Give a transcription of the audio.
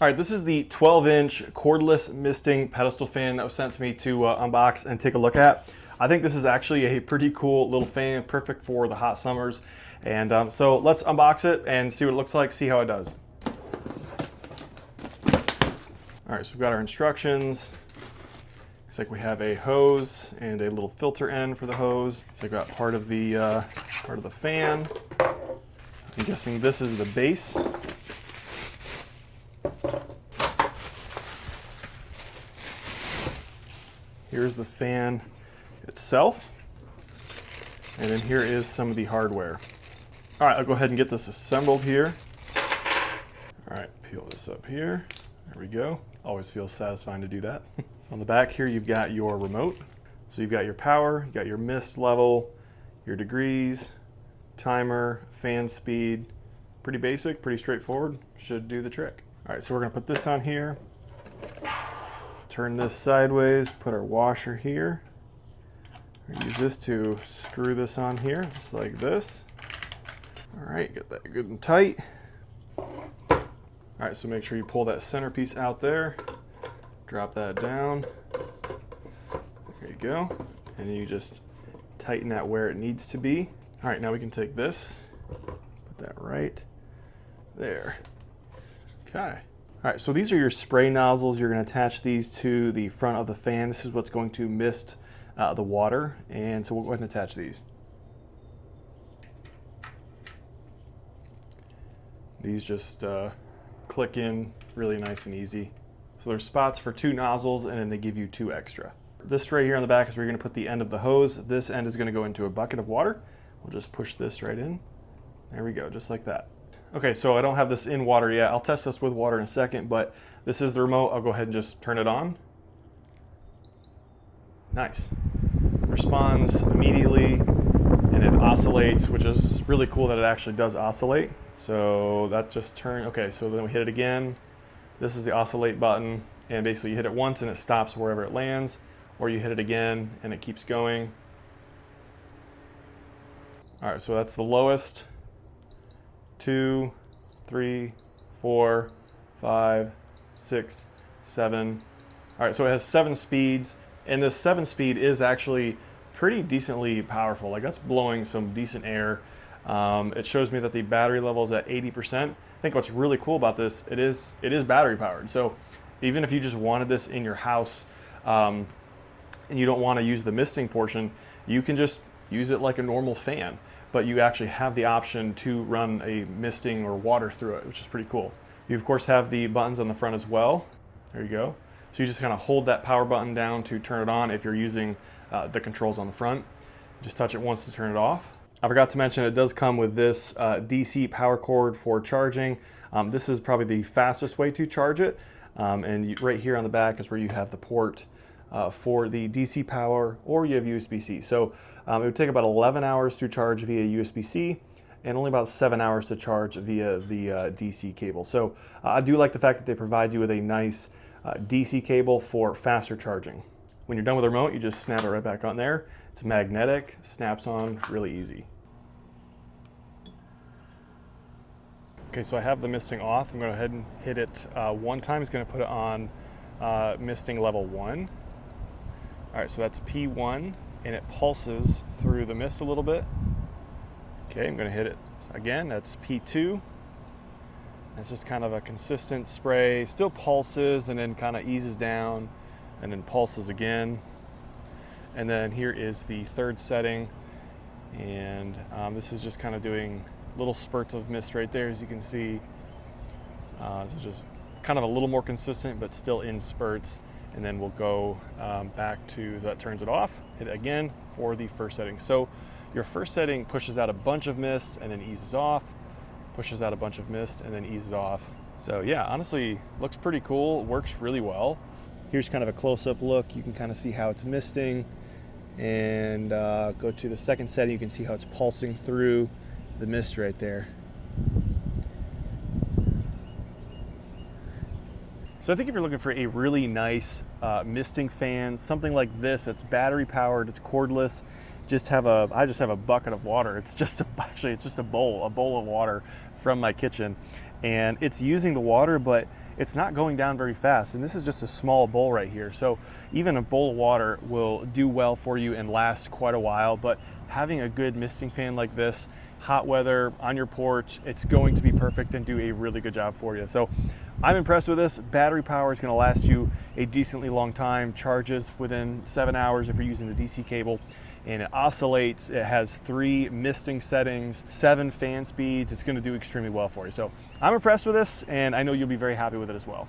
All right, this is the 12-inch cordless misting pedestal fan that was sent to me to unbox and take a look at. I think this is actually a pretty cool little fan, perfect for the hot summers. And so let's unbox it and see what it looks like, see how it does. All right, so we've got our instructions. Looks like we have a hose and a little filter end for the hose. So I've got part of the fan. I'm guessing this is the base. Here's the fan itself. And then here is some of the hardware. All right, I'll go ahead and get this assembled here. All right, peel this up here. There we go. Always feels satisfying to do that. On the back here, you've got your remote. So you've got your power, you've got your mist level, your degrees, timer, fan speed. Pretty basic, pretty straightforward. Should do the trick. All right, so we're gonna put this on here. Turn this sideways, put our washer here. Use this to screw this on here, just like this. All right, get that good and tight. All right, so make sure you pull that centerpiece out there. Drop that down. There you go. And you just tighten that where it needs to be. All right, now we can take this, put that right there. Okay. All right, so these are your spray nozzles. You're gonna attach these to the front of the fan. This is what's going to mist the water. And so we'll go ahead and attach these. These just click in really nice and easy. So there's spots for 2 nozzles and then they give you 2 extra. This right here on the back is where you're gonna put the end of the hose. This end is gonna go into a bucket of water. We'll just push this right in. There we go, just like that. Okay, so I don't have this in water yet. I'll test this with water in a second, but this is the remote. I'll go ahead and just turn it on. Nice. Responds immediately and it oscillates, which is really cool that it actually does oscillate. So that just turned, okay, so then we hit it again. This is the oscillate button, and basically you hit it once and it stops wherever it lands, or you hit it again and it keeps going. All right, so that's the lowest. 2, 3, 4, 5, 6, 7. All right, so it has 7 speeds, and this 7-speed is actually pretty decently powerful. Like, that's blowing some decent air. It shows me that the battery level is at 80%. I think what's really cool about this, it is battery powered. So even if you just wanted this in your house and you don't want to use the misting portion, you can just use it like a normal fan, but you actually have the option to run a misting or water through it, which is pretty cool. You of course have the buttons on the front as well. There you go. So you just kind of hold that power button down to turn it on if you're using the controls on the front. Just touch it once to turn it off. I forgot to mention it does come with this DC power cord for charging. This is probably the fastest way to charge it. Right here on the back is where you have the port for the DC power, or you have USB-C. So it would take about 11 hours to charge via USB-C and only about 7 hours to charge via the DC cable. So I do like the fact that they provide you with a nice DC cable for faster charging. When you're done with the remote, you just snap it right back on there. It's magnetic, snaps on really easy. Okay, so I have the misting off. I'm going to go ahead and hit it one time. It's going to put it on misting level 1. All right, so that's P1, and it pulses through the mist a little bit. Okay, I'm going to hit it again. That's P2. It's just kind of a consistent spray. Still pulses and then kind of eases down and then pulses again. And then here is the 3rd setting. And this is just kind of doing little spurts of mist right there, as you can see. So just kind of a little more consistent, but still in spurts. And then we'll go back to, that turns it off, hit it again for the 1st setting. So your 1st setting pushes out a bunch of mist and then eases off, pushes out a bunch of mist and then eases off. So yeah, honestly, looks pretty cool, works really well. Here's kind of a close-up look. You can kind of see how it's misting. And go to the 2nd setting, you can see how it's pulsing through the mist right there. So I think if you're looking for a really nice misting fan, something like this, it's battery powered, it's cordless, I just have a bucket of water. It's just actually it's just a bowl of water from my kitchen. and it's using the water, but it's not going down very fast. And this is just a small bowl right here. So even a bowl of water will do well for you and last quite a while. But having a good misting fan like this, hot weather, on your porch, it's going to be perfect and do a really good job for you. So I'm impressed with this. Battery power is going to last you a decently long time. Charges within 7 hours if you're using the DC cable. And it oscillates. It has 3 misting settings, 7 fan speeds. It's going to do extremely well for you. So I'm impressed with this, and I know you'll be very happy with it as well.